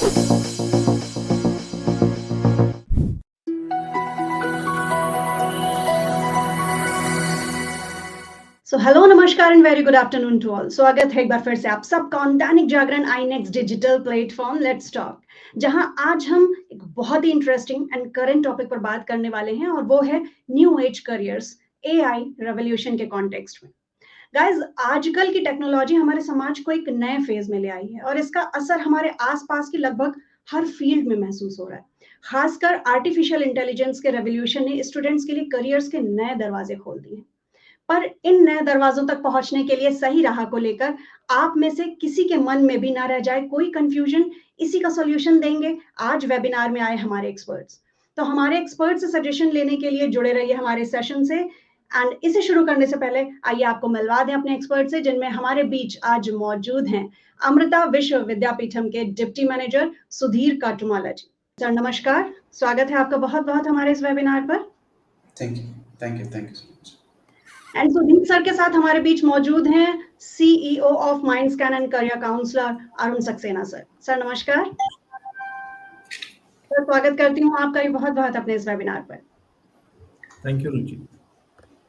सो hello, नमस्कार and very good afternoon to all. स्वागत है एक बार फिर से आप सबका on Dainik Jagran I next digital platform let's talk, जहां आज हम एक बहुत ही इंटरेस्टिंग एंड करंट टॉपिक पर बात करने वाले हैं और वो है new age careers AI revolution के कॉन्टेक्स्ट में। गाइस, आजकल की टेक्नोलॉजी हमारे समाज को एक नए फेज में ले आई है और इसका असर हमारे आसपास की लगभग हर फील्ड में महसूस हो रहा है। खासकर आर्टिफिशियल इंटेलिजेंस के रेवोल्यूशन ने स्टूडेंट्स के लिए करियर्स के नए दरवाजे खोल दिए हैं। पर इन नए दरवाजों तक पहुंचने के लिए सही राह को लेकर आप में से किसी के मन में भी ना रह जाए कोई कंफ्यूजन, इसी का सॉल्यूशन देंगे आज वेबिनार में आए हमारे एक्सपर्ट्स। तो हमारे एक्सपर्ट से सजेशन लेने के लिए जुड़े रहिए हमारे सेशन से। एंड इसे शुरू करने से पहले आइए आपको मिलवा दें अपने एक्सपर्ट से, जिनमें हमारे बीच आज मौजूद हैं अमृता विश्व विद्यापीठम के डिप्टी मैनेजर सुधीर काटुमाला जी। सर नमस्कार, स्वागत है आपका बहुत बहुत हमारे इस वेबिनार पर। Thank you so much. And Sudhir sir के साथ हमारे बीच मौजूद हैं CEO of Mindscan and career counsellor Arun Saxena sir. Sir नमस्कार सर, स्वागत करती हूँ आपका भी बहुत बहुत अपने इस वेबिनार पर। Thank you Ruchi.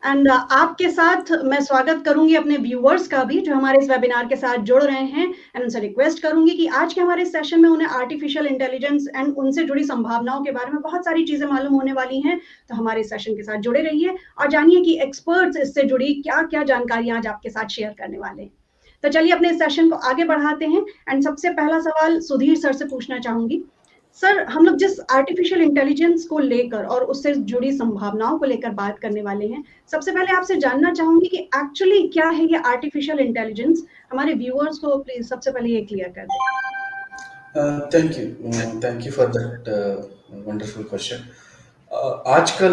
एंड आपके साथ मैं स्वागत करूंगी अपने व्यूअर्स का भी, जो हमारे इस वेबिनार के साथ जुड़ रहे हैं। एंड उनसे रिक्वेस्ट करूंगी कि आज के हमारे सेशन में उन्हें आर्टिफिशियल इंटेलिजेंस एंड उनसे जुड़ी संभावनाओं के बारे में बहुत सारी चीजें मालूम होने वाली हैं। तो हमारे सेशन के साथ जुड़े रहिए और जानिए कि एक्सपर्ट्स इससे जुड़ी क्या क्या जानकारियां आज आपके साथ शेयर करने वाले हैं। तो चलिए अपने इस सेशन को आगे बढ़ाते हैं। एंड सबसे पहला सवाल सुधीर सर से पूछना चाहूंगी। सर, हम लोग जिस आर्टिफिशियल इंटेलिजेंस को लेकर और उससे जुड़ी संभावनाओं को लेकर बात करने वाले हैं, सबसे पहले आपसे जानना चाहूंगी कि एक्चुअली क्या है ये आर्टिफिशियल इंटेलिजेंस। हमारे व्यूअर्स को प्लीज सबसे पहले ये क्लियर कर दें। Thank you for that wonderful question. आजकल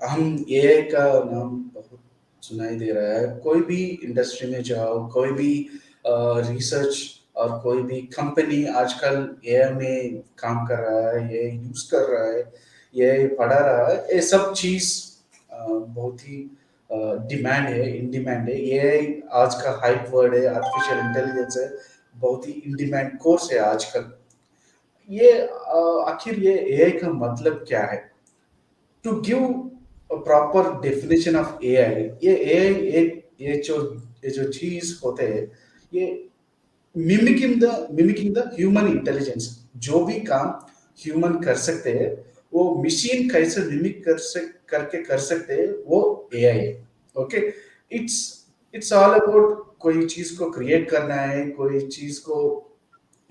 हम एआई का नाम बहुत सुनाई दे रहा है। कोई भी इंडस्ट्री में जाओ, कोई भी रिसर्च और कोई भी कंपनी आजकल एआई में काम कर रहा है, ये यूज कर रहा है, ये पढ़ा रहा है। ये सब चीज बहुत ही डिमांड है, इन डिमांड है। एआई आज का हाइप वर्ड है, आर्टिफिशियल इंटेलिजेंस है, बहुत ही इन डिमांड कोर्स है आजकल। ये आखिर ये एआई का मतलब क्या है? To give a proper definition of AI, ये एआई एक ये जो चीज होते हैं, ये मिमिकिंग द ह्यूमन इंटेलिजेंस। जो भी काम ह्यूमन कर सकते हैं, वो मशीन कैसे मिमिक करके कर सकते हैं, वो एआई है। Okay, it's it's all about कोई चीज को क्रिएट करना है, कोई चीज को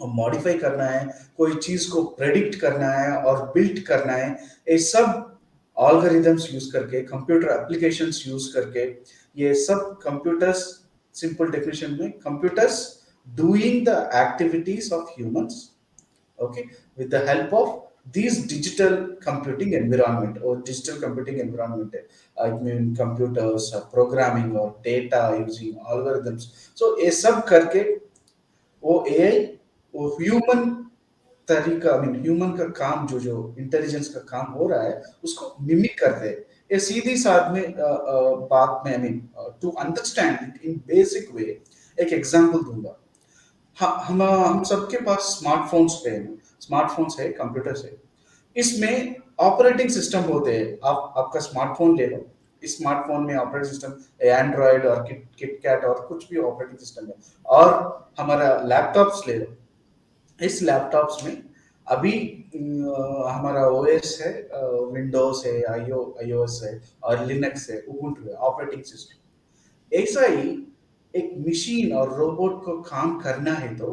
मॉडिफाई करना है, कोई चीज को प्रेडिक्ट करना है और बिल्ड करना है। ये सब algorithms यूज करके, कंप्यूटर एप्लीकेशंस यूज करके, ये सब कंप्यूटर्स, सिंपल डेफिनेशन में computers doing the activities of humans, okay, with the help of these digital computing environment or digital computing environment. I mean computers, programming or data using algorithms. So ये सब करके वो AI, वो human तरीका, I mean human का काम, जो जो इंटेलिजेंस का काम हो रहा है, उसको मिमिक करते हैं। ये सीधी साथ में बात में, I mean to understand it in basic way, एक एग्जांपल दूंगा। हम सबके पास स्मार्टफोन्स है, कंप्यूटर्स है। इसमें ऑपरेटिंग सिस्टम होते हैं। आपका स्मार्टफोन ले लो, इस स्मार्टफोन में ऑपरेटिंग सिस्टम एंड्रॉयड और किटकैट और कुछ भी ऑपरेटिंग सिस्टम है। और हमारा लैपटॉप्स ले लो, इस लैपटॉप्स में अभी हमारा ओएस है, विंडोज है, आईओएस है और लिनक्स है, उबुंटू है, ऑपरेटिंग सिस्टम। ऐसा ही एक मशीन और रोबोट को काम करना है तो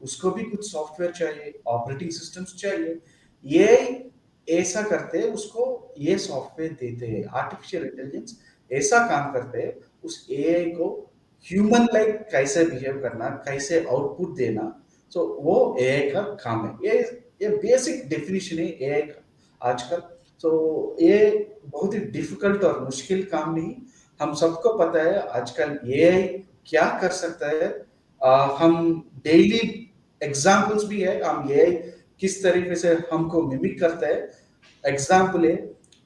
उसको भी कुछ सॉफ्टवेयर चाहिए, ऑपरेटिंग सिस्टम्स चाहिए। ये ऐसा करते हैं, उसको ये सॉफ्टवेयर देते हैं। आर्टिफिशियल इंटेलिजेंस ऐसा काम करते हैं, उस एआई को ह्यूमन लाइक कैसे बिहेव करना, कैसे आउटपुट देना, सो वो एआई का काम है। ये बेसिक डेफिनेशन है एआई का आजकल। सो ये बहुत ही डिफिकल्ट और मुश्किल काम नहीं, हम सबको पता है आजकल एआई क्या कर सकता है। हम डेली एग्जाम्पल्स भी है, हम एआई किस तरीके से हमको मिमिक करता है। एग्जाम्पल है,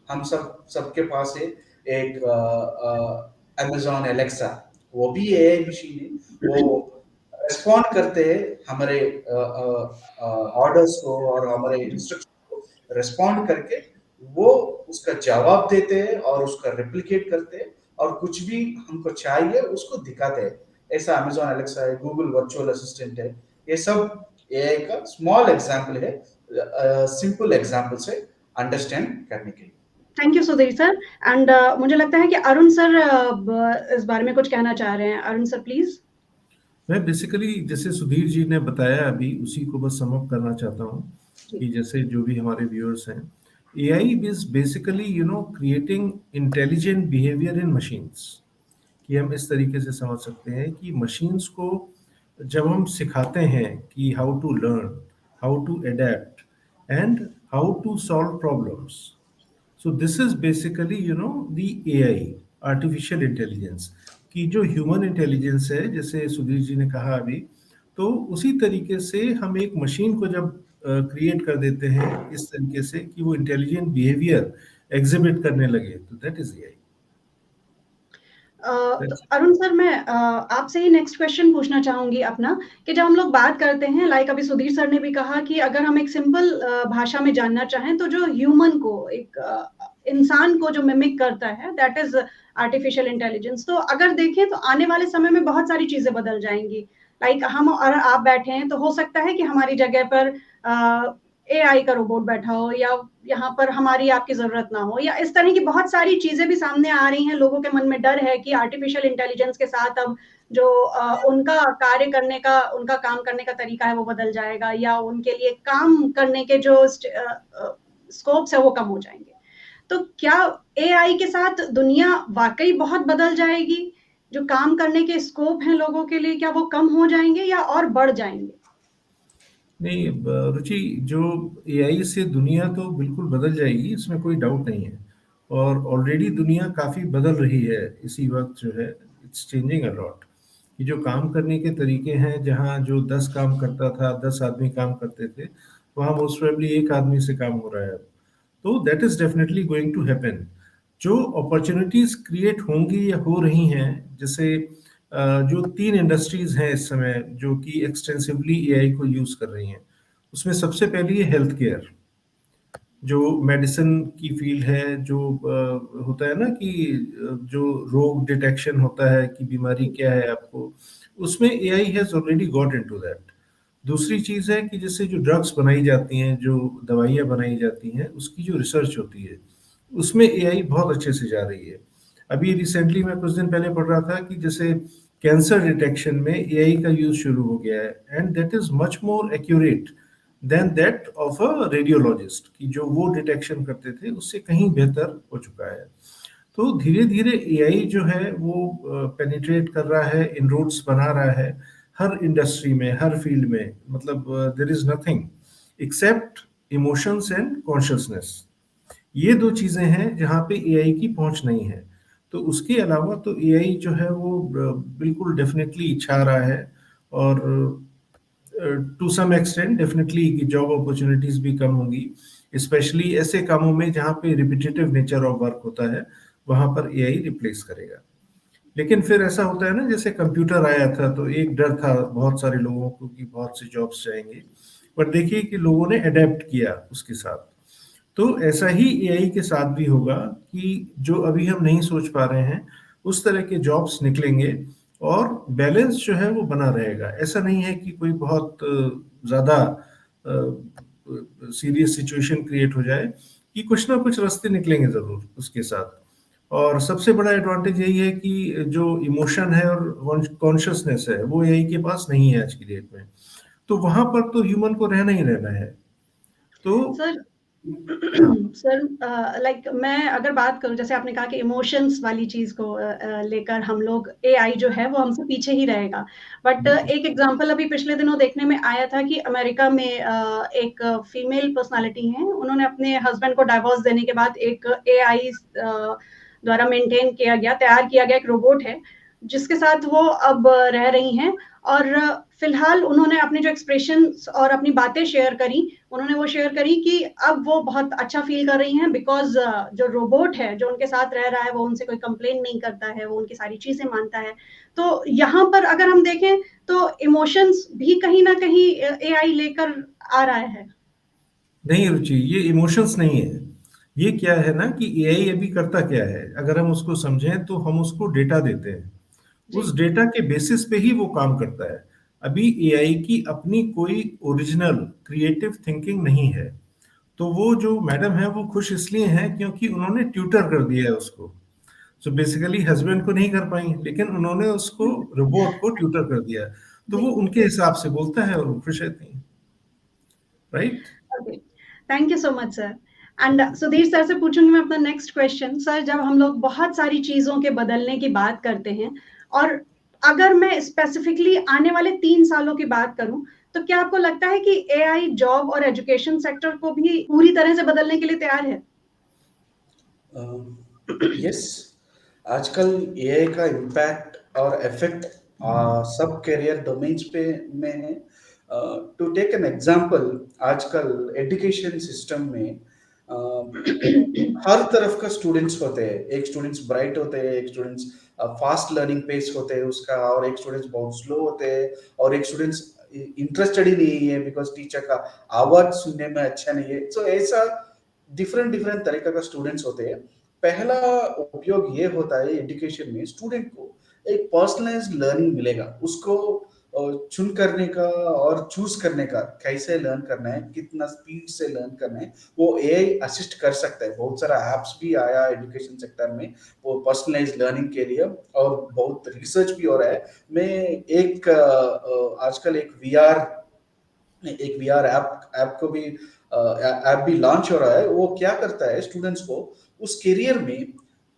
हम सबके पास है एक अमेजॉन एलेक्सा, वो भी एआई मशीन है। वो रिस्पॉन्ड करते हैं हमारे ऑर्डर्स को और हमारे इंस्ट्रक्शन को रिस्पॉन्ड करके वो उसका जवाब देते हैं और उसका रेप्लिकेट करते हैं और कुछ भी हमको चाहिए उसको दिखाते हैं। ऐसा अमेजॉन अलेक्सा है, गूगल वर्चुअल असिस्टेंट है, ये सब एआई का स्मॉल एग्जांपल है, सिंपल एग्जांपल से अंडरस्टैंड करने के लिए। Thank you Sudhir sir. And मुझे लगता है कि अरुण सर इस बारे में कुछ कहना चाह रहे हैं। Arun sir please. मैं बेसिकली जैसे सुधीर जी ने बताया अभी उसी को बस समअप करना चाहता हूँ कि जैसे जो भी हमारे व्यूअर्स हैं, AI is basically creating intelligent behaviour in machines. कि हम इस तरीके से समझ सकते हैं कि मशीन्स को जब हम सिखाते हैं कि how to learn, how to adapt and how to solve problems, so this is basically the AI, artificial intelligence. कि जो ह्यूमन इंटेलिजेंस है, जैसे सुधीर जी ने कहा अभी, तो उसी तरीके से हम एक मशीन को जब क्रिएट कर देते हैं इस तरीके से कि वो इंटेलिजेंट बिहेवियर एग्जिबिट करने लगे, तो दैट इज एआई। तो अरुण सर, मैं आपसे ही नेक्स्ट क्वेश्चन पूछना चाहूंगी अपना, कि जब हम लोग बात करते हैं, लाइक अभी सुधीर सर ने भी कहा कि अगर हम एक सिंपल भाषा में जानना चाहें तो जो ह्यूमन को, एक इंसान को जो मिमिक करता है, दैट इज आर्टिफिशियल इंटेलिजेंस। तो अगर देखें तो आने वाले समय में बहुत सारी चीजें बदल जाएंगी। लाइक हम और आप बैठे हैं तो हो सकता है कि हमारी जगह पर एआई का रोबोट बैठा हो, या यहाँ पर हमारी आपकी जरूरत ना हो, या इस तरह की बहुत सारी चीजें भी सामने आ रही हैं। लोगों के मन में डर है कि आर्टिफिशियल इंटेलिजेंस के साथ अब जो उनका कार्य करने का, उनका काम करने का तरीका है वो बदल जाएगा, या उनके लिए काम करने के जो स्कोप्स है वो कम हो जाएंगे। तो क्या एआई के साथ दुनिया वाकई बहुत बदल जाएगी? जो काम करने के स्कोप हैं लोगों के लिए, क्या वो कम हो जाएंगे या और बढ़ जाएंगे? नहीं रुचि, जो एआई से दुनिया तो बिल्कुल बदल जाएगी, इसमें कोई डाउट नहीं है। और ऑलरेडी दुनिया काफ़ी बदल रही है इसी वक्त, जो है इट्स चेंजिंग अ लॉट। कि जो काम करने के तरीके हैं, जहाँ जो 10 काम करता था, 10 आदमी काम करते थे, वहाँ मोस्ट प्रोबेबली एक आदमी से काम हो रहा है अब। तो that is definitely going to happen. जो अपॉर्चुनिटीज क्रिएट होंगी या हो रही हैं, जैसे जो 3 इंडस्ट्रीज हैं इस समय जो कि एक्सटेंसिवली एआई को यूज कर रही हैं, उसमें सबसे पहली है हेल्थ केयर। जो मेडिसिन की फील्ड है, जो होता है ना कि जो रोग डिटेक्शन होता है कि बीमारी क्या है आपको, उसमें AI has already got into that. दूसरी चीज है कि जैसे जो ड्रग्स बनाई जाती हैं, जो दवाइयाँ बनाई जाती हैं, उसकी जो रिसर्च होती है, उसमें एआई बहुत अच्छे से जा रही है। अभी रिसेंटली मैं कुछ दिन पहले पढ़ रहा था कि जैसे कैंसर डिटेक्शन में एआई का यूज शुरू हो गया है, and that is much more accurate then that of a radiologist. कि जो वो डिटेक्शन करते थे उससे कहीं बेहतर हो चुका है। तो धीरे धीरे एआई जो है वो पेनिट्रेट कर रहा है, इनरोड्स बना रहा है हर इंडस्ट्री में, हर फील्ड में। मतलब there is nothing except emotions and consciousness. ये दो चीजें हैं जहाँ पे एआई की पहुंच नहीं है। तो उसके अलावा तो एआई जो है वो बिल्कुल डेफिनेटली छा रहा है। और टू सम एक्सटेंट डेफिनेटली कि जॉब अपॉर्चुनिटीज भी कम होंगी, स्पेशली ऐसे कामों में जहाँ पे रिपीटेटिव नेचर ऑफ वर्क होता है, वहां पर एआई रिप्लेस करेगा। लेकिन फिर ऐसा होता है ना, जैसे कंप्यूटर आया था तो एक डर था बहुत सारे लोगों को कि बहुत से जॉब्स जाएंगे, पर देखिए कि लोगों ने अडेप्ट किया उसके साथ। तो ऐसा ही एआई के साथ भी होगा कि जो अभी हम नहीं सोच पा रहे हैं उस तरह के जॉब्स निकलेंगे, और बैलेंस जो है वो बना रहेगा। ऐसा नहीं है कि कोई बहुत ज़्यादा सीरियस सिचुएशन क्रिएट हो जाए, कि कुछ ना कुछ रास्ते निकलेंगे ज़रूर उसके साथ। और सबसे बड़ा एडवांटेज यही है कि जो इमोशन है और कॉन्शियसनेस है वो एआई के पास नहीं है आज की डेट में। तो वहां पर तो ह्यूमन को रहना ही रहना है। तो सर हाँ। सर, लाइक मैं अगर बात करूं, जैसे आपने कहा कि इमोशंस वाली चीज को लेकर हम लोग, एआई जो है वो हमसे पीछे ही रहेगा। बट एक एग्जांपल अभी पिछले दिनों देखने में आया था कि अमेरिका में एक फीमेल पर्सनालिटी है, उन्होंने अपने हस्बैंड को डाइवोर्स देने के बाद एक एआई द्वारा मेंटेन किया गया, तैयार किया गया एक रोबोट है, जिसके साथ वो अब रह रही हैं। और फिलहाल उन्होंने अपने जो एक्सप्रेशंस और अपनी बातें शेयर करी, उन्होंने वो शेयर करी कि अब वो बहुत अच्छा फील कर रही हैं, बिकॉज जो रोबोट है जो उनके साथ रह रहा है वो उनसे कोई कंप्लेन नहीं करता है, वो उनकी सारी चीजें मानता है। तो यहाँ पर अगर हम देखें तो इमोशंस भी कहीं ना कहीं एआई लेकर आ रहा है। नहीं रुचि, ये इमोशंस नहीं है। ये क्या है ना कि एआई अभी करता क्या है, अगर हम उसको समझें तो हम उसको डेटा देते हैं, जी उस डेटा के बेसिस पे ही वो काम करता है। अभी एआई की अपनी कोई ओरिजिनल क्रिएटिव थिंकिंग नहीं है। तो वो जो मैडम है वो खुश इसलिए हैं क्योंकि उन्होंने ट्यूटर कर दिया है उसको। सो बेसिकली हस्बैंड को नहीं कर पाई, लेकिन उन्होंने उसको, रोबोट को ट्यूटर कर दिया, तो जी। वो उनके हिसाब से बोलता है और वो खुश रहती है। Right. Okay, thank you so much sir. And Sudhir sir से पूछूंगी मैं अपना नेक्स्ट क्वेश्चन। सर, जब हम लोग बहुत सारी चीजों के बदलने की बात करते हैं, और अगर मैं स्पेसिफिकली आने वाले 3 सालों की बात करूं, तो क्या आपको लगता है कि एआई जॉब और एजुकेशन सेक्टर को भी पूरी तरह से बदलने के लिए तैयार है? यस, आजकल एआई का इम्पैक्ट और इफेक्ट सब करियर डोमेन्स पे में है। टू टेक एन एग्जांपल, आजकल एजुकेशन सिस्टम में हर तरफ का स्टूडेंट्स होते हैं। एक स्टूडेंट्स ब्राइट होते हैं, एक स्टूडेंट्स फास्ट लर्निंग पेस होते हैं उसका, और एक स्टूडेंट्स बहुत स्लो होते हैं, और एक स्टूडेंट्स इंटरेस्टेड ही नहीं है बिकॉज टीचर का आवाज सुनने में अच्छा नहीं है। सो ऐसा डिफरेंट डिफरेंट तरीके का स्टूडेंट्स होते हैं। पहला उपयोग ये होता है एजुकेशन में, स्टूडेंट को एक पर्सनलाइज्ड लर्निंग मिलेगा, उसको चुन करने का और चूज करने का, कैसे लर्न करना है, कितना स्पीड से लर्न करना है, वो एआई असिस्ट कर सकता है। बहुत सारा एप्स भी आया एजुकेशन सेक्टर में वो पर्सनलाइज लर्निंग के लिए, और बहुत रिसर्च भी हो रहा है। मैं एक आजकल एक वीआर ऐप को भी ऐप भी लॉन्च हो रहा है। वो क्या करता है, स्टूडेंट्स को उस करियर में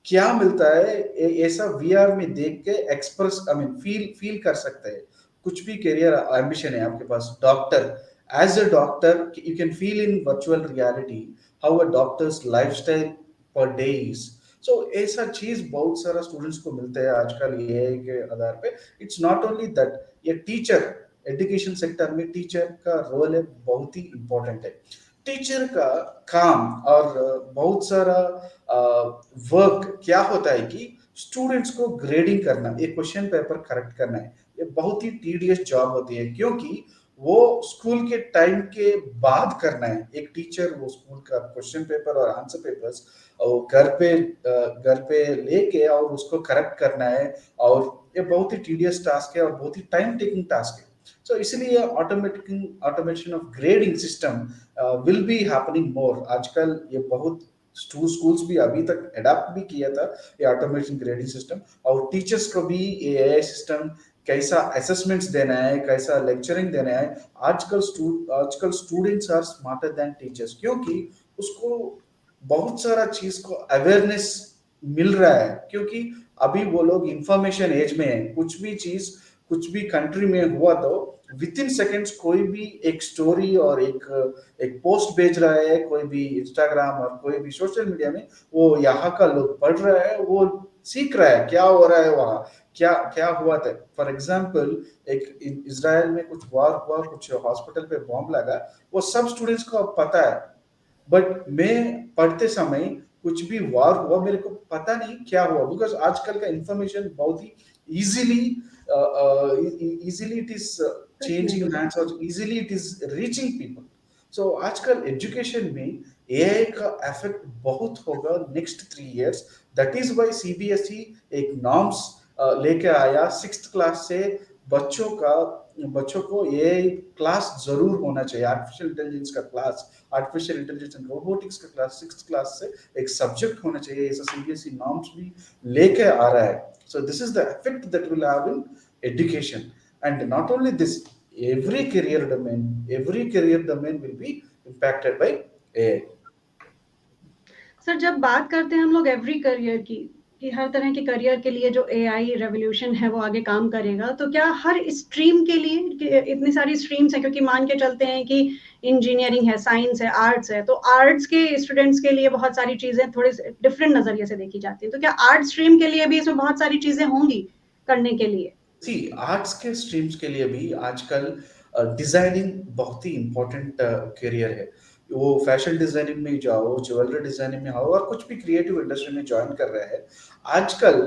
क्या मिलता है ऐसा वीआर में देख के एक्सप्रेस, आई मीन फील कर सकते हैं। कुछ भी करियर एम्बिशन है आपके पास, doctor, as a doctor you can feel in virtual reality how a doctor's lifestyle per day is. So ऐसा चीज बहुत सारा स्टूडेंट्स को मिलता है आजकल एआई के आधार पे। इट्स नॉट ओनली दैट, ये टीचर, एजुकेशन सेक्टर में टीचर का रोल है बहुत ही इंपॉर्टेंट है। टीचर का काम और बहुत सारा वर्क क्या होता है कि स्टूडेंट्स को ग्रेडिंग करना, एक क्वेश्चन पेपर करेक्ट करना है, ये बहुत ही टीडियस जॉब होती है, क्योंकि वो स्कूल के टाइम के बाद करना है। एक टीचर वो स्कूल का क्वेश्चन पेपर और आंसर पेपर्स और घर पे लेके और उसको करेक्ट करना है, और ये बहुत ही टीडियस टास्क है और बहुत ही टाइम टेकिंग टास्क है। सो इसलिए automation of grading system will be happening more. आजकल ये बहुत स्कूल्स भी अभी तक अडाप्ट भी किया था ये ऑटोमेशन ग्रेडिंग सिस्टम, और टीचर्स को भी ये एआई सिस्टम कैसा असेसमेंट्स देना है, कैसा लेक्चरिंग देना है। आजकल students are smarter than teachers, क्योंकि उसको बहुत सारा चीज को अवेयरनेस मिल रहा है, क्योंकि अभी वो लोग इंफॉर्मेशन एज में है। कुछ भी चीज कुछ भी कंट्री में हुआ तो विद इन सेकेंड्स कोई भी एक स्टोरी और एक पोस्ट भेज रहा है, कोई भी इंस्टाग्राम और कोई भी सोशल मीडिया में, वो यहाँ का लोग पढ़ रहा है, वो सीख रहा है क्या हो रहा है वहाँ, क्या क्या हुआ था। फॉर एग्जाम्पल, एक इजराइल में कुछ वार हुआ, कुछ हॉस्पिटल पे बॉम्ब लगा, वो सब स्टूडेंट्स को अब पता है। बट मैं पढ़ते समय कुछ भी वार हुआ मेरे को पता नहीं क्या हुआ, बिकॉज आजकल का इंफॉर्मेशन बहुत ही easily easily it is changing hands, or easily it is reaching people. So आजकल एजुकेशन में एआई का इफेक्ट बहुत होगा next 3 years। That is why CBSE एक नॉर्म्स लेके आया 6th क्लास से बच्चों को एआई क्लास जरूर होना चाहिए, आर्टिफिशियल इंटेलिजेंस का class, artificial intelligence and robotics का क्लास 6th क्लास से एक सब्जेक्ट होना चाहिए। ऐसा सीबीएसई नॉर्म्स भी लेके आ रहा है। So this is the effect that will have in education, and not only this, every career domain will be impacted by AI. Sir, जब बात करते हैं हम लोग एवरी करियर की, कि हर तरह के करियर के लिए जो एआई रेवोल्यूशन है वो आगे काम करेगा, तो क्या हर स्ट्रीम के लिए, इतनी सारी स्ट्रीम्स हैं, क्योंकि मान के चलते हैं कि इंजीनियरिंग है, साइंस है, आर्ट्स है, तो आर्ट्स के स्टूडेंट्स के लिए बहुत सारी चीजें थोड़े डिफरेंट नजरिए से देखी जाती हैं, तो क्या आर्ट स्ट्रीम के लिए भी इसमें बहुत सारी चीजें होंगी? करने के लिए? सी आर्ट्स के स्ट्रीम्स के लिए भी आजकल डिजाइनिंग बहुत ही इम्पोर्टेंट करियर है। वो फैशन डिजाइनिंग में जाओ, ज्वेलरी डिजाइनिंग में आओ, और कुछ भी क्रिएटिव इंडस्ट्री में ज्वाइन कर रहे हैं आजकल।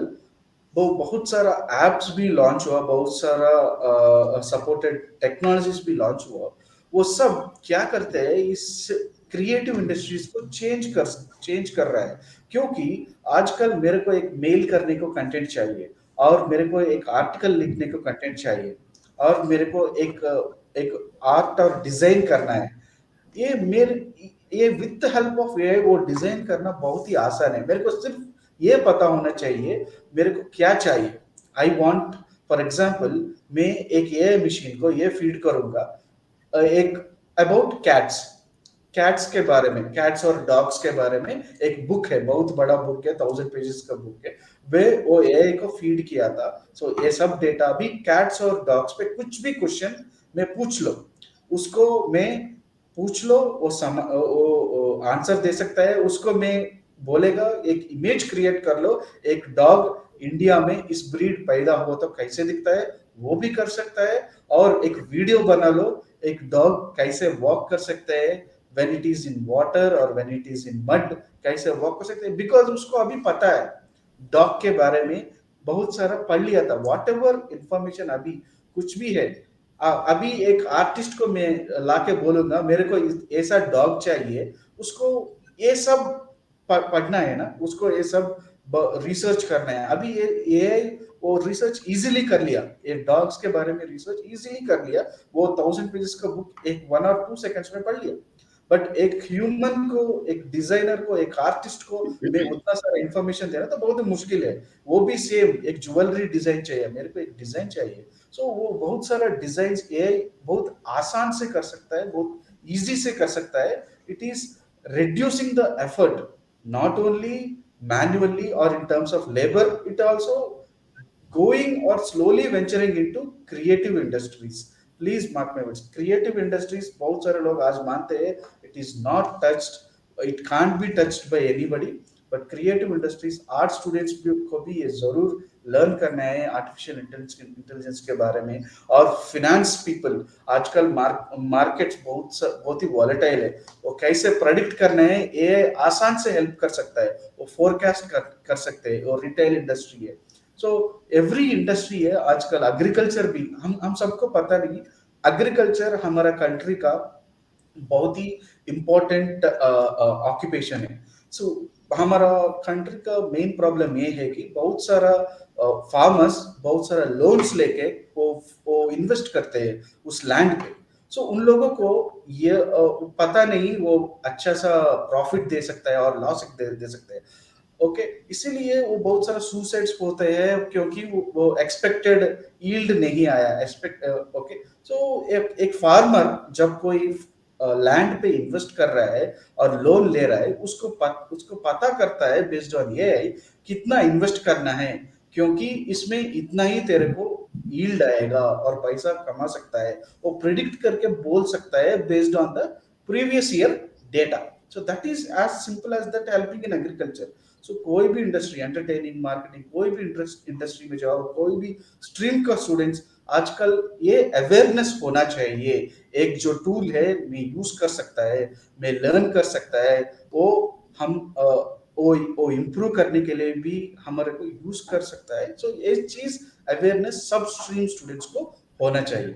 वो बहुत सारा एप्स भी लॉन्च हुआ, बहुत सारा सपोर्टेड टेक्नोलॉजीज भी लॉन्च हुआ। वो सब क्या करते हैं, इस क्रिएटिव इंडस्ट्रीज को चेंज कर रहा है। क्योंकि आजकल मेरे को एक मेल करने को कंटेंट चाहिए, और मेरे को एक आर्टिकल लिखने को कंटेंट चाहिए, और मेरे को एक आर्ट और डिजाइन करना है। ये मेरे ये विद हेल्प ऑफ एआई वो डिजाइन करना बहुत ही आसान है। मेरे को सिर्फ ये पता होना चाहिए मेरे को क्या चाहिए। आई वांट, फॉर एग्जांपल, मैं एक एआई मशीन को ये फीड करूंगा एक अबाउट कैट्स, कैट्स के बारे में, कैट्स और डॉग्स के बारे में एक बुक है, बहुत बड़ा बुक है, 1000 पेजेस का बुक है। वे वो एआई को फीड किया था। सो ये सब डेटा भी कैट्स और डॉग्स पे कुछ भी क्वेश्चन में पूछ लो, उसको मैं पूछ लो, वो आंसर दे सकता है। उसको मैं बोलेगा एक इमेज क्रिएट कर लो, एक डॉग इंडिया में इस ब्रीड पैदा हुआ तो कैसे दिखता है वो भी कर सकता है, और एक वीडियो बना लो एक डॉग कैसे वॉक कर सकता है when it is in water or when it is in mud, कैसे वॉक कर सकते हैं। बिकॉज उसको अभी पता है डॉग के बारे में, बहुत सारा पढ़ लिया था। वॉट एवर इंफॉर्मेशन अभी कुछ भी है, अभी एक आर्टिस्ट को मैं लाके बोलूंगा मेरे को ऐसा डॉग चाहिए, उसको ये सब पढ़ना है ना, उसको ये सब रिसर्च करना है। अभी ये वो रिसर्च इजीली कर लिया, ये डॉग्स के बारे में रिसर्च इजीली कर लिया। वो 1000 पेजेस का बुक एक 1 और 2 सेकंड्स में पढ़ लिया। बट एक ह्यूमन को, एक डिजाइनर को, एक आर्टिस्ट को मैं उतना सारा इंफॉर्मेशन देना तो बहुत मुश्किल है। वो भी सेम एक ज्वेलरी डिजाइन चाहिए, मेरे को एक डिजाइन चाहिए। सो वो बहुत सारा डिजाइन एआई बहुत आसान से कर सकता है, बहुत इजी से कर सकता है। It is reducing the effort, not only manually or in terms of labor, it also going or slowly venturing into creative industries. Please mark my words, creative industries बहुत सारे लोग आज मानते हैं it is not touched, it can't be touched by anybody, but creative industries art students को भी ये जरूर लर्न करना है आर्टिफिशियल इंटेलिजेंस के बारे में। और फिनेंस पीपल, आजकल मार्केट्स बहुत ही वॉलेटाइल है, वो कैसे प्रेडिक्ट करना है ये आसान से हेल्प कर सकता है, वो फोरकास्ट कर सकते हैं। और रिटेल इंडस्ट्री है, सो एवरी इंडस्ट्री है आजकल। एग्रीकल्चर भी, हम सबको पता नहीं, एग्रीकल्चर हमारा कंट्री का बहुत ही इम्पोर्टेंट ऑक्यूपेशन है। सो हमारा कंट्री का मेन प्रॉब्लम ये है कि बहुत सारा फार्मर्स बहुत सारा लोन्स लेके वो इन्वेस्ट करते हैं उस लैंड पे। सो उन लोगों को ये पता नहीं वो अच्छा सा प्रॉफिट दे सकता है और लॉस दे सकता है। ओके, इसीलिए वो बहुत सारा सुसाइड्स होते हैं क्योंकि वो एक्सपेक्टेड यील्ड नहीं आया। ओके, सो एक फार्मर जब कोई लैंड पे इन्वेस्ट कर रहा है और लोन ले रहा है, उसको पता करता है बेस्ड ऑन ये कितना इन्वेस्ट करना है, क्योंकि इसमें इतना ही तेरे को यील्ड आएगा और पैसा कमा सकता है। वो प्रिडिक्ट करके बोल सकता है based on the previous year data. So that is as simple as that helping in agriculture. So कोई भी इंडस्ट्री, एंटरटेनिंग, मार्केटिंग, कोई भी इंडस्ट्री में जाओ, कोई भी स्ट्रीम का स्टूडेंट्स, आजकल ये अवेयरनेस होना चाहिए। एक जो टूल है मैं यूज कर सकता है, मैं लर्न कर सकता है, वो हम वो इम्प्रूव करने के लिए भी हमारे को यूज कर सकता है। सो ये चीज अवेयरनेस सब स्ट्रीम स्टूडेंट्स को होना चाहिए।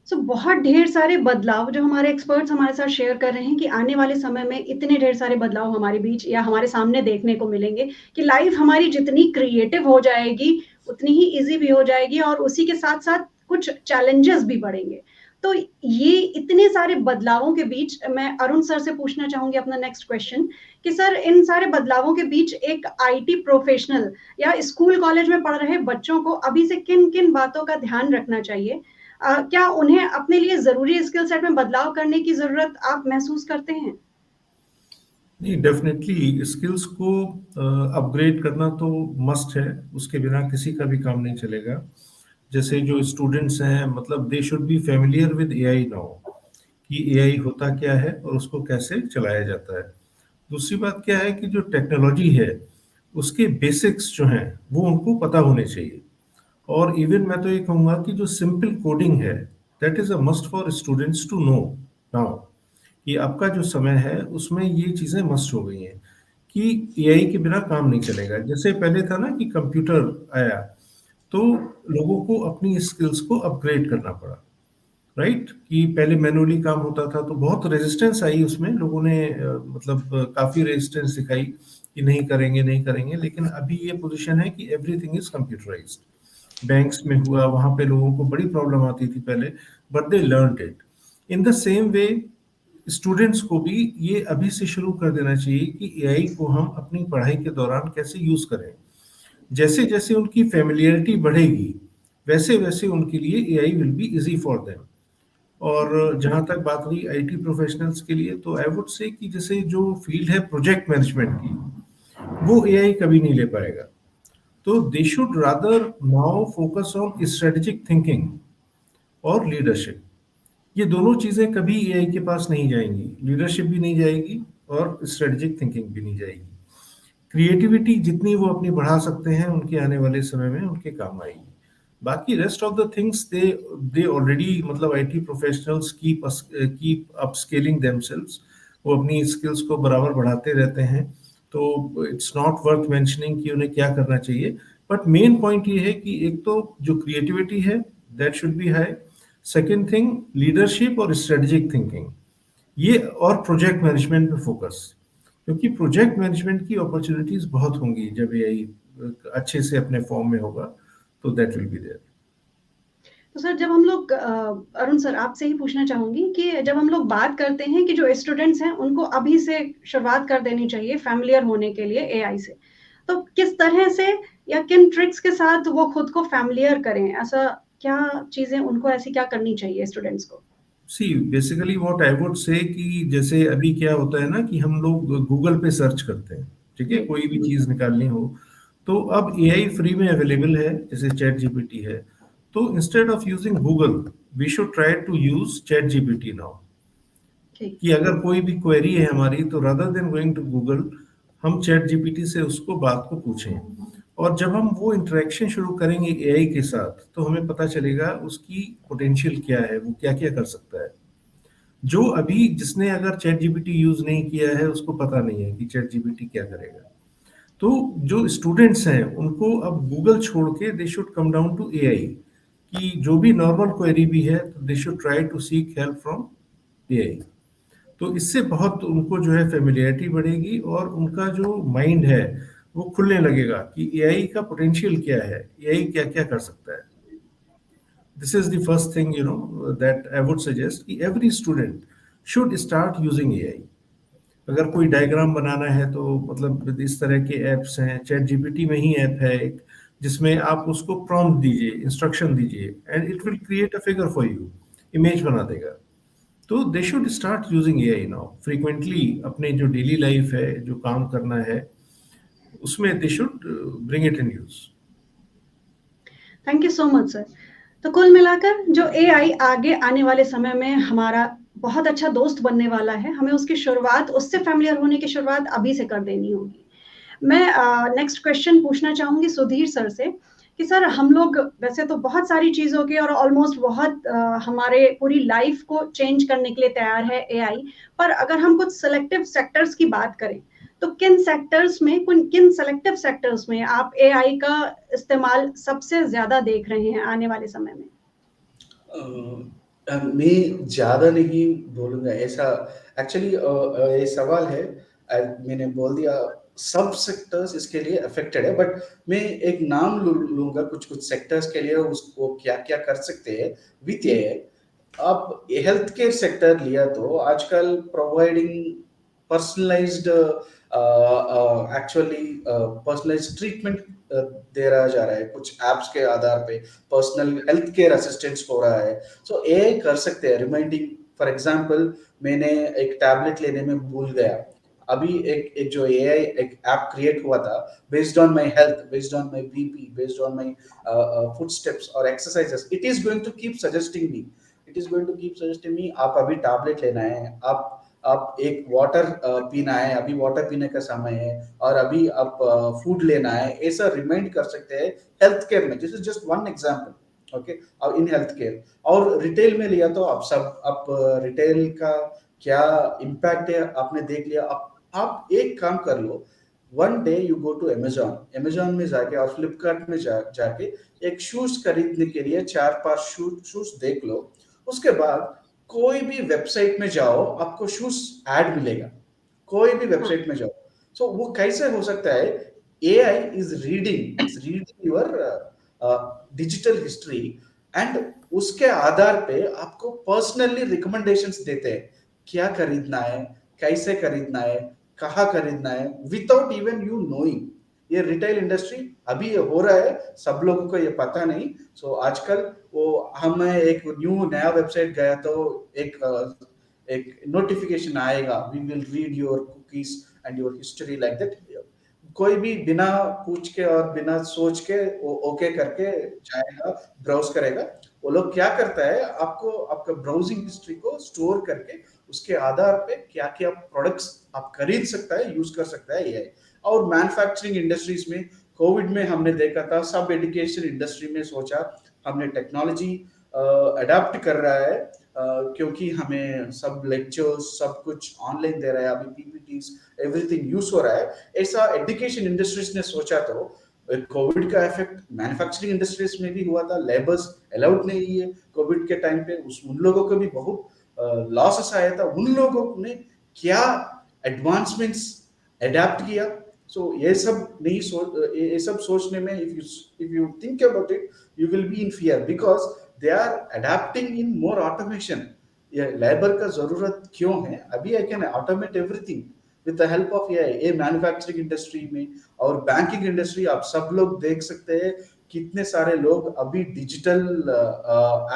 बहुत ढेर सारे बदलाव जो हमारे एक्सपर्ट्स हमारे साथ शेयर कर रहे हैं कि आने वाले समय में इतने ढेर सारे बदलाव हमारे बीच या हमारे सामने देखने को मिलेंगे कि लाइफ हमारी जितनी क्रिएटिव हो जाएगी उतनी ही इजी भी हो जाएगी, और उसी के साथ साथ कुछ चैलेंजेस भी बढ़ेंगे। तो ये इतने सारे बदलावों के बीच मैं अरुण सर से पूछना चाहूंगी अपना नेक्स्ट क्वेश्चन कि सर, इन सारे बदलावों के बीच एक आईटी प्रोफेशनल या स्कूल कॉलेज में पढ़ रहे बच्चों को अभी से किन किन बातों का ध्यान रखना चाहिए? क्या उन्हें अपने लिए जरूरी स्किल सेट में बदलाव करने की जरूरत आप महसूस करते हैं? नहीं, डेफिनेटली स्किल्स को अपग्रेड करना तो मस्ट है, उसके बिना किसी का भी काम नहीं चलेगा। जैसे जो स्टूडेंट्स हैं, मतलब they should be familiar with AI now, कि एआई होता क्या है और उसको कैसे चलाया जाता है। दूसरी बात क्या है कि जो टेक्नोलॉजी है उसके बेसिक्स जो हैं वो उनको पता होने चाहिए। और इवन मैं तो ये कहूँगा कि जो सिंपल कोडिंग है, that is a must for students to know now, कि आपका जो समय है उसमें ये चीज़ें मस्ट हो गई हैं कि एआई के बिना काम नहीं चलेगा। जैसे पहले था ना कि कंप्यूटर आया, तो लोगों को अपनी स्किल्स को अपग्रेड करना पड़ा, राइट? कि पहले मैनुअली काम होता था तो बहुत रेजिस्टेंस आई उसमें, लोगों ने मतलब काफ़ी रेजिस्टेंस दिखाई कि नहीं करेंगे नहीं करेंगे, लेकिन अभी ये पोजीशन है कि एवरीथिंग इज कंप्यूटराइज्ड। बैंक्स में हुआ, वहाँ पे लोगों को बड़ी प्रॉब्लम आती थी पहले, but they learned it. In the same way students को भी ये अभी से शुरू कर देना चाहिए कि एआई को हम अपनी पढ़ाई के दौरान कैसे यूज़ करें। जैसे जैसे उनकी फेमिलियरिटी बढ़ेगी, वैसे वैसे उनके लिए AI will be easy for them. और जहाँ तक बात रही आईटी प्रोफेशनल्स के लिए, तो आई वुड से कि जैसे जो फील्ड है प्रोजेक्ट मैनेजमेंट की, वो एआई कभी नहीं ले पाएगा। तो they should rather now focus on strategic thinking और लीडरशिप। ये दोनों चीजें कभी एआई के पास नहीं जाएंगी, लीडरशिप भी नहीं जाएगी और स्ट्रेटेजिक थिंकिंग भी नहीं जाएगी। क्रिएटिविटी जितनी वो अपनी बढ़ा सकते हैं, उनके आने वाले समय में उनके काम आएगी। बाकी rest of the things they already, मतलब IT professionals keep upskilling themselves, वो अपनी स्किल्स को बराबर बढ़ाते रहते हैं। तो इट्स नॉट वर्थ मेंशनिंग कि उन्हें क्या करना चाहिए। बट मेन पॉइंट ये है कि एक तो जो क्रिएटिविटी है that should be high, second thing leadership और स्ट्रेटेजिक थिंकिंग, ये, और प्रोजेक्ट मैनेजमेंट पे फोकस, क्योंकि प्रोजेक्ट मैनेजमेंट की अपॉर्चुनिटीज बहुत होंगी जब एआई अच्छे से अपने फॉर्म में होगा, तो दैट विल बी देयर। तो सर जब हम लोग अरुण सर आपसे ही पूछना चाहूंगी कि जब हम लोग बात करते हैं कि जो स्टूडेंट्स हैं उनको अभी से शुरुआत कर देनी चाहिए फैमिलियर होने के लिए एआई से, तो किस तरह से या किन ट्रिक्स के साथ वो खुद को फैमिलियर करें, ऐसा क्या चीजें उनको ऐसी क्या करनी चाहिए स्टूडेंट्स को? See basically what I would say कि जैसे अभी क्या होता है ना कि हम लोग गूगल पे सर्च करते हैं, ठीक है, जी। कोई भी चीज निकालनी हो। तो अब एआई फ्री में अवेलेबल है, जैसे चैट जीपीटी है। तो instead of using Google, we should try to use chat GPT now. ठीक। कि अगर कोई भी क्वेरी है हमारी, तो rather than going to Google, हम चैट जीपीटी से उसको बात को पूछें। और जब हम वो इंटरेक्शन शुरू करेंगे एआई के साथ, तो हमें पता चलेगा उसकी पोटेंशियल क्या है, वो क्या क्या कर सकता है। जो अभी जिसने अगर चैट जीपीटी यूज नहीं किया है, उसको पता नहीं है कि चैट जीपीटी क्या करेगा। तो जो स्टूडेंट्स हैं उनको अब गूगल छोड़ के they should come down to AI, कि जो भी नॉर्मल क्वेरी भी है तो they should try to seek help from AI. तो इससे बहुत उनको जो है फेमिलियरिटी बढ़ेगी और उनका जो माइंड है वो खुलने लगेगा कि एआई का पोटेंशियल क्या है, एआई क्या क्या कर सकता है। This is the first thing that I would suggest कि every student should start using AI. अगर कोई डायग्राम बनाना है तो मतलब इस तरह के ऐप्स हैं, चैट जीपीटी में ही ऐप है एक, जिसमें आप उसको प्रॉम्प्ट दीजिए, इंस्ट्रक्शन दीजिए, and it will create a figure for you, image बना देगा। तो they should start using AI now frequently, अपने जो डेली लाइफ है, जो काम करना है, उसमें they should bring it in use. Thank you so much sir. तो कुल मिलाकर जो एआई आगे आने वाले समय में हमारा बहुत अच्छा दोस्त बनने वाला है, हमें उसकी शुरुआत, उससे फैमिलियर होने की शुरुआत अभी से कर देनी होगी। मैं नेक्स्ट क्वेश्चन पूछना चाहूंगी सुधीर सर से कि सर हम लोग वैसे तो बहुत सारी चीजों के और ऑलमोस्ट बहुत हमारे पूरी लाइफ को चेंज करने के लिए तैयार है एआई, पर अगर हम कुछ सेलेक्टिव सेक्टर्स की बात करें, तो किन सेक्टर्स में, किन सेलेक्टिव सेक्टर्स में आप एआई का इस्तेमाल सबसे ज्यादा देख रहे हैं आने वाले समय में? मैं ज़्यादा नहीं बोलूँगा ऐसा। एक्चुअली ये सवाल है, मैंने बोल दिया सब सेक्टर्स इसके लिए अफेक्टेड है, बट मैं एक नाम लूँगा कुछ कुछ सेक्टर्स के लिए उसको क्या क्या कर सकते हैं विथ एआई। आप हेल्थ केयर सेक्टर लिया तो आजकल providing personalized actually personalized treatment दे रहा जा रहा है कुछ एप्स के आधार पे, पर्सनल हेल्थ केयर असिस्टेंट्स हो रहा है। सो एआई कर सकते हैं रिमाइंडिंग। फॉर एग्जांपल मैंने एक टैबलेट लेने में भूल गया, अभी एक जो एआई एक ऐप क्रिएट हुआ था based on my health, based on my BP, based on my footsteps और exercises, it is going to keep suggesting me, it is going to keep suggesting me आप अभी टैबलेट लेना है, आप आप एक वाटर पीना है, अभी वाटर पीने का समय है, और अभी आप फूड लेना है, ऐसा रिमाइंड कर सकते हैं हेल्थ केयर में। This is just one example, okay. और इन हेल्थ केयर और रिटेल में लिया तो आप रिटेल का क्या इम्पैक्ट है आपने देख लिया। आप एक काम कर लो, one day you go to Amazon में जाके और फ्लिपकार्ट में जाके एक शूज खरीदने के लिए 4-5 शूज देख लो। उसके बाद कोई भी वेबसाइट में जाओ, आपको शूज ऐड मिलेगा, कोई भी हाँ, वेबसाइट में जाओ। सो वो कैसे हो सकता है? AI is reading your digital history, and उसके आधार पे आपको पर्सनली रिकमेंडेशंस देते हैं, क्या खरीदना है, कैसे खरीदना है, कहाँ खरीदना है, विदाउट इवन यू नोइंग। ये रिटेल इंडस्ट्री अभी हो रहा है, सब लोगों को ये पता नहीं। सो आजकल वो हमें एक नया वेबसाइट गया तो एक नोटिफिकेशन आएगा, we will read your cookies and your history, like that. कोई भी बिना पूछ के और बिना सोच के वो ओके करके जाएगा, ब्राउज करेगा। वो लोग क्या करता है, आपको आपका ब्राउजिंग हिस्ट्री को स्टोर करके उसके आधार पे क्या क्या प्रोडक्ट्स आप खरीद सकता है, यूज कर सकता है ये। और मैन्युफैक्चरिंग इंडस्ट्रीज में कोविड में हमने देखा था, सब एजुकेशन इंडस्ट्री में सोचा हमने टेक्नोलॉजी अडेप्ट कर रहा है, क्योंकि हमें सब लेक्चर्स सब कुछ ऑनलाइन दे रहा है, अभी पीपीटीज एवरीथिंग यूज हो रहा है। ऐसा एजुकेशन इंडस्ट्रीज ने सोचा तो कोविड का इफेक्ट मैन्युफैक्चरिंग इंडस्ट्रीज में भी हुआ था, लेबर्स अलाउड नहीं है कोविड के टाइम पे, उन लोगों को भी बहुत लॉसेस आया था। उन लोगों ने क्या एडवांसमेंट्स अडेप्ट किया। सो ये सब नहीं ये सब सोचने में, if you think about it, you will be in fear, because they are adapting in more automation. ये लेबर का जरूरत क्यों है? अभी I can automate everything with the help of AI. ये मैन्युफैक्चरिंग इंडस्ट्री में और बैंकिंग इंडस्ट्री, आप सब लोग देख सकते हैं कितने सारे लोग अभी डिजिटल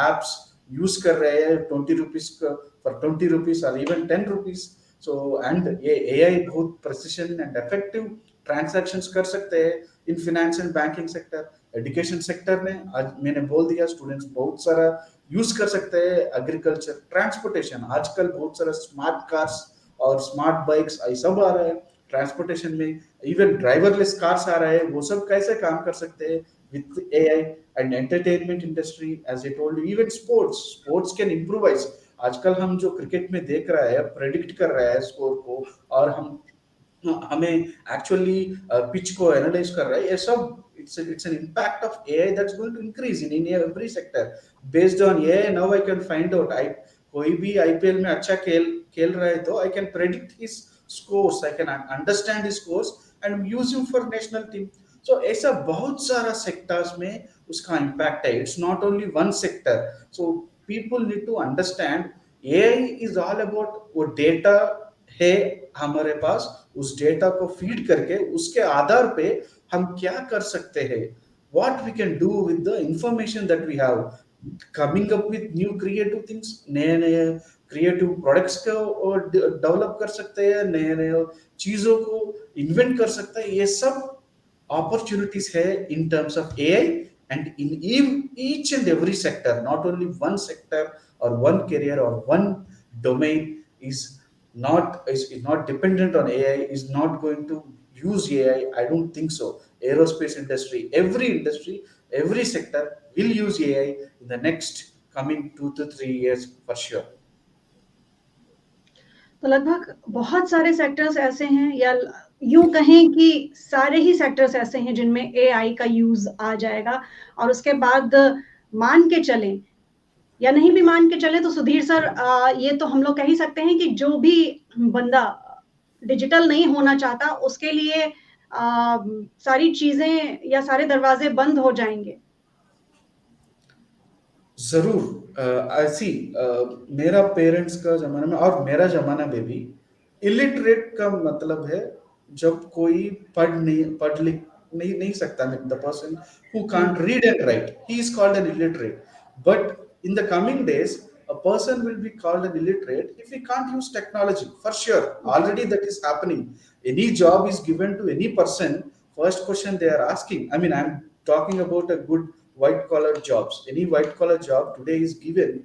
एप्स यूज कर रहे हैं, 20 रुपीज फॉर 20 रुपीज और इवन 10 रुपीज। सो एंड ये एआई बहुत प्रिसिशन एंड इफेक्टिव ट्रांजैक्शंस कर सकते हैं in finance and banking sector. Education sector में आज मैंने बोल दिया, स्टूडेंट्स बहुत सारा यूज कर सकते हैं। एग्रीकल्चर, ट्रांसपोर्टेशन, आजकल बहुत सारा स्मार्ट कार्स और स्मार्ट बाइक्स ये सब आ रहा है ट्रांसपोर्टेशन में। इवन ड्राइवरलेस कार्स आ रहा है, वो सब कैसे काम कर सकते हैं with AI. And entertainment industry, as I told you, even sports can improvise. आजकल हम जो क्रिकेट में देख रहा है, प्रेडिक्ट कर रहा है स्कोर को, और हमें एक्चुअली पिच को एनालाइज कर रहा है, ये सब it's an impact of AI that's going to increase in every sector based on AI. Now I can find out, I कोई भी आईपीएल में अच्छा खेल रहा है तो I can predict his scores, I can understand his scores and use him for national team. So ऐसा बहुत सारा सेक्टर्स में उसका इम्पैक्ट है, it's not only one sector. So people need to understand AI is all about, वो data है हमारे पास, उस डेटा को फीड करके उसके आधार पे हम क्या कर सकते हैं, what we can do with the information that we have, coming up with new creative things, नए नए क्रिएटिव प्रोडक्ट्स को डेवलप कर सकते हैं, नए नए चीजों को इन्वेंट कर सकते हैं। ये सब opportunities है in terms of AI, and in each and every sector, not only one sector or one career or one domain is not dependent on AI, is not going to use AI. I don't think so. Aerospace industry, every every sector will use AI in the next coming 2 to 3 years for sure. तो लगभग बहुत सारे sectors ऐसे हैं, या यूं कहें कि सारे ही सेक्टर्स ऐसे हैं जिनमें एआई का यूज आ जाएगा। और उसके बाद मान के चलें या नहीं भी मान के चलें तो सुधीर सर, ये तो हम लोग कह ही सकते हैं कि जो भी बंदा डिजिटल नहीं होना चाहता उसके लिए सारी चीजें या सारे दरवाजे बंद हो जाएंगे। जरूर ऐसी मेरा पेरेंट्स का जमाना में और मेरा जमाना में भी इलिटरेट का मतलब है जब कोई पढ़ लिख नहीं सकता, the person who can't read and right, he is called an illiterate. But in the coming days a person will be called an illiterate if he can't use technology, for sure. Already that is happening. Any job is given to any person, first question they are asking, I mean, I'm talking about a good white collar jobs. Any white collar job today is given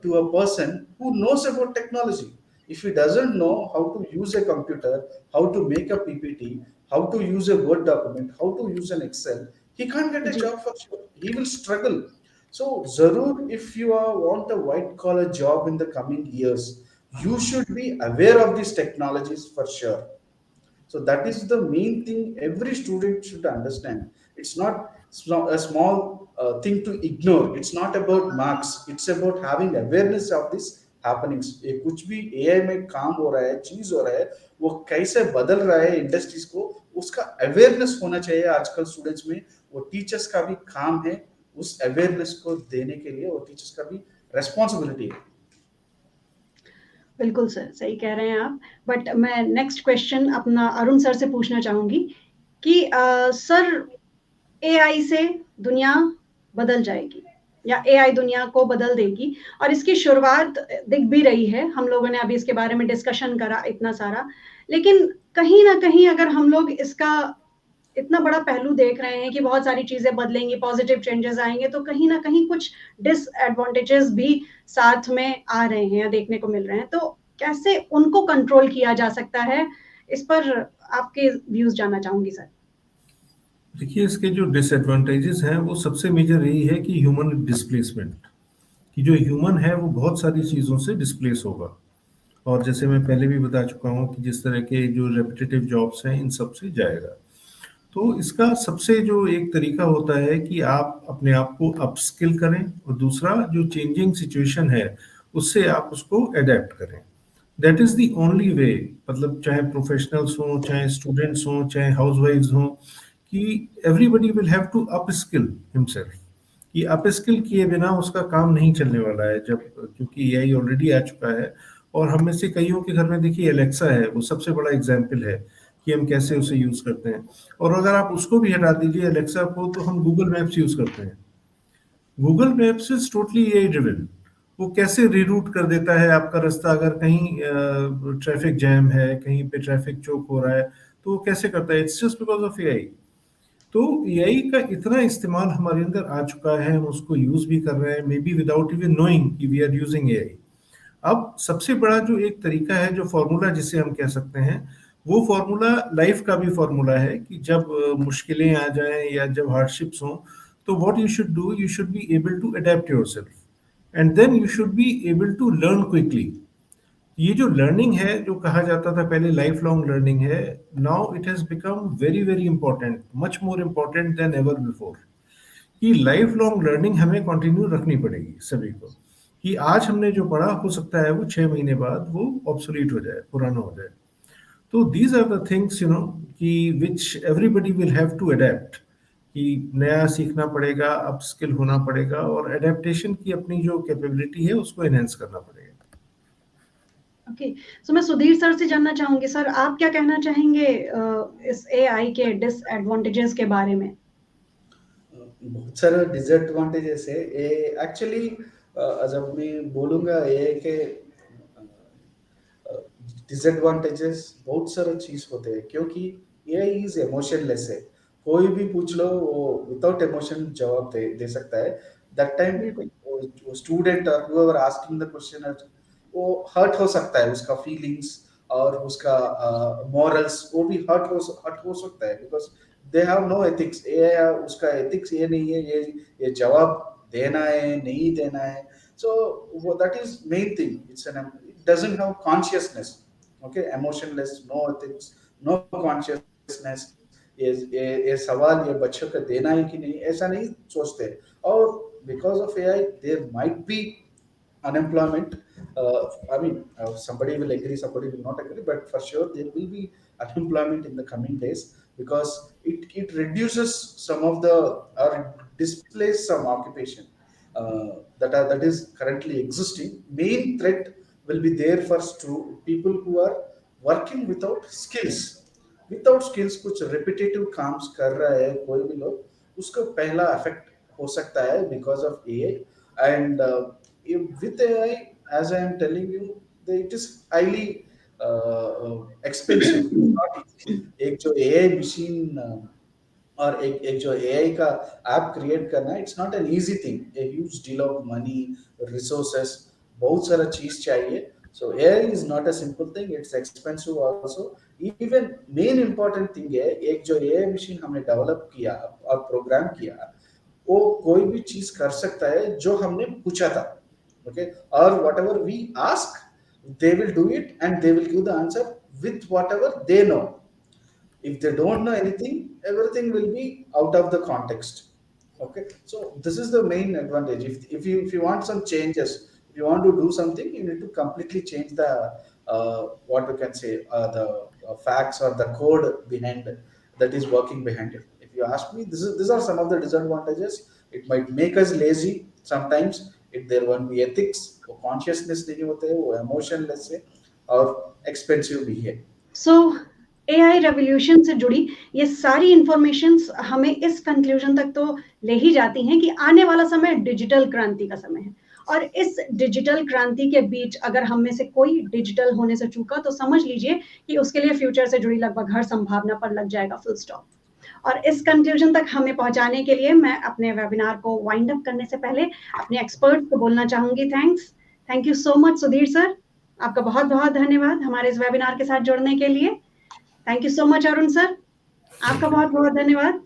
to a person who knows about technology. If he doesn't know how to use a computer, how to make a PPT, how to use a Word document, how to use an Excel, he can't get a जी, job for sure. He will struggle. So, Zarur, if you want a white collar job in the coming years, you should be aware of these technologies for sure. So that is the main thing every student should understand. It's not a small thing to ignore. It's not about marks. It's about having awareness of this happenings. ये कुछ भी AI में काम हो रहा है, चीज हो रहा है, वो कैसे बदल रहा है इंडस्ट्रीज को, उसका अवेयरनेस होना चाहिए आजकल स्टूडेंट्स में. वो टीचर्स का भी काम है उस अवेयरनेस को देने के लिए, वो टीचर्स का भी रेस्पॉन्सिबिलिटी है. बिल्कुल सर, सही कह रहे हैं आप। बट मैं नेक्स्ट क्वेश्चन अपना अरुण सर से पूछना चाहूँगी कि सर, एआई से दुनिया बदल जाएगी या एआई दुनिया को बदल देगी, और इसकी शुरुआत दिख भी रही है। हम लोगों ने अभी इसके बारे में डिस्कशन करा इतना सारा, लेकिन कहीं न कहीं अगर हम लोग इसका इतना बड़ा पहलू देख रहे हैं कि बहुत सारी चीज़ें बदलेंगी, पॉज़िटिव चेंजेस आएँगे, तो कहीं न कहीं कुछ डिसएडवांटेजेस भी साथ में आ रहे हैं या देखने को मिल रहे हैं। तो कैसे उनको कंट्रोल किया जा सकता है? इस पर आपके व्यूज़ जानना चाहूँगी सर। देखिए, इसके जो डिसएडवांटेजेस हैं वो सबसे मेजर यही है कि ह्यूमन डिस्प्लेसमेंट, कि जो ह्यूमन है वो बहुत सारी चीज़ों से डिस्प्लेस होगा। और जैसे मैं पहले भी बता चुका हूँ कि जिस तरह के जो रेपिटेटिव जॉब्स हैं इन सब से जाएगा। तो इसका सबसे जो एक तरीका होता है कि आप अपने आप को अपस्किल करें, और दूसरा जो चेंजिंग सिचुएशन है उससे आप उसको अडेप्ट करें। That is the only way. मतलब चाहे प्रोफेशनल्स हों, चाहे स्टूडेंट्स हों, चाहे हाउसवाइफ्स हों, कि everybody will have to upskill himself. कि अपस्किल किए बिना उसका काम नहीं चलने वाला है, जब क्योंकि एआई ऑलरेडी आ चुका है। और हम में से कईयों के घर में देखिए एलेक्सा है, वो सबसे बड़ा एग्जाम्पल है कि हम कैसे उसे यूज़ करते हैं। और अगर आप उसको भी हटा दीजिए एलेक्सा को, तो हम गूगल मैप्स यूज़ करते हैं। Google maps is totally AI driven. वो कैसे रीरूट कर देता है आपका रास्ता, अगर कहीं ट्रैफिक जैम है, कहीं पे ट्रैफिक चोक हो रहा है, तो वो कैसे करता है? It's just because of AI. तो एआई का इतना इस्तेमाल हमारे अंदर आ चुका है, हम उसको यूज भी कर रहे हैं, may be without even knowing कि वी आर यूजिंग एआई। अब सबसे बड़ा जो एक तरीका है, जो फॉर्मूला जिसे हम कह सकते हैं, वो फॉर्मूला लाइफ का भी फॉर्मूला है कि जब मुश्किलें आ जाएं या जब हार्डशिप्स हों, तो what you should do, you should be able to adapt yourself and then you should be able to learn quickly. ये जो लर्निंग है, जो कहा जाता था पहले लाइफ लॉन्ग लर्निंग है, now it has become very very important, much more important than ever before. कि लाइफ लॉन्ग लर्निंग हमें कंटिन्यू रखनी पड़ेगी सभी को। कि आज हमने जो पढ़ा, हो सकता है वो 6 महीने बाद वो ऑब्सोलीट हो जाए, पुराना हो जाए। तो दीज आर द थिंग्स कि which everybody will have to adapt. कि नया सीखना पड़ेगा, अपस्किल होना पड़ेगा, और एडेप्टेशन की अपनी जो कैपेबिलिटी है उसको एनहेंस करना पड़ेगा। ओके, सो मैं सुधीर सर से जानना चाहूंगी, सर आप क्या कहना चाहेंगे इस एआई के डिसएडवांटेजेस के बारे में? बहुत सारे डिसएडवांटेजेस है ये एक्चुअली. जब मैं बोलूँगा ये के डिसएडवांटेजेस, बहुत सारे चीज होते हैं क्योंकि ये इज इमोशनलेस है. कोई भी पूछ लो वो विदाउट इमोशन जवाब दे सकता है. दैट टाइम बिल्कुल। वो स्टूडेंट और whoever आस्किंग द क्वेश्चन वो हर्ट हो सकता है, उसका फीलिंग्स और उसका मॉरल्स वो भी हर्ट हो सकता है, because they have no ethics. ये उसका एथिक्स ये नहीं है, ये जवाब देना है नहीं देना है. So that is main thing. It doesn't have consciousness. Okay, emotionless, no ethics, no consciousness. ये सवाल ये बच्चों को देना है कि नहीं, ऐसा नहीं सोचते. और because of AI there might be unemployment. I mean, somebody will agree, somebody will not agree, but for sure there will be unemployment in the coming days because it reduces some of the or displaces some occupation that is currently existing. Main threat will be there for people who are working without skills. Without skills कुछ repetitive calms कर रहा है कोई भी लोग, उसको पहला affect हो सकता है because of AI. And with AI, as I am telling you, it is highly expensive. Not easy. एक जो AI machine और एक जो AI का ऐप क्रिएट करना, it's not an easy thing. A huge deal of money, resources, बहुत सारा चीज चाहिए. So AI is not a simple thing, it's expensive also. Even main important thing है, एक जो AI machine हमने develop किया और program किया, वो कोई भी चीज कर सकता है जो हमने पूछा था, okay? Or whatever we ask, they will do it and they will give the answer with whatever they know. If they don't know anything, everything will be out of the context. Okay, so this is the main advantage. If you want some changes, if you want to do something, you need to completely change the what we can say, the facts or the code behind it, that is working behind it. If you ask me, these are some of the disadvantages. It might make us lazy sometimes if there won't be ethics or consciousness नहीं होते हैं, वो emotionless है और expensive भी है. सो AI revolution से जुड़ी ये सारी इंफॉर्मेशंस हमें इस कंक्लूजन तक तो ले ही जाती हैं कि आने वाला समय डिजिटल क्रांति का समय है, और इस डिजिटल क्रांति के बीच अगर हम में से कोई डिजिटल होने से चूका तो समझ लीजिए कि उसके लिए फ्यूचर से जुड़ी लगभग हर संभावना पर लग जाएगा फुल स्टॉप। और इस कंक्लूजन तक हमें पहुंचाने के लिए मैं अपने वेबिनार को वाइंड अप करने से पहले अपने एक्सपर्ट को बोलना चाहूंगी thank you so much Sudhir sir, आपका बहुत बहुत धन्यवाद हमारे इस वेबिनार के साथ जुड़ने के लिए। Thank you so much Arun sir, आपका बहुत बहुत धन्यवाद।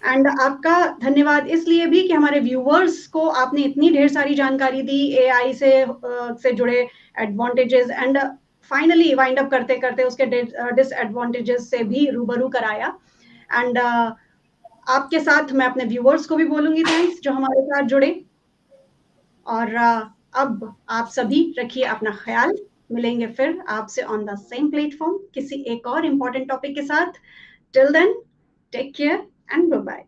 एंड आपका धन्यवाद इसलिए भी कि हमारे व्यूअर्स को आपने इतनी ढेर सारी जानकारी दी एआई से जुड़े advantages and finally wind up करते करते उसके डिसएडवांटेजेस से भी रूबरू कराया। एंड आपके साथ मैं अपने व्यूअर्स को भी बोलूंगी थैंक्स जो हमारे साथ जुड़े। और अब आप सभी रखिए अपना ख्याल, मिलेंगे फिर आपसे ऑन द सेम प्लेटफॉर्म किसी एक और इम्पोर्टेंट टॉपिक के साथ। Till then take care and bye bye.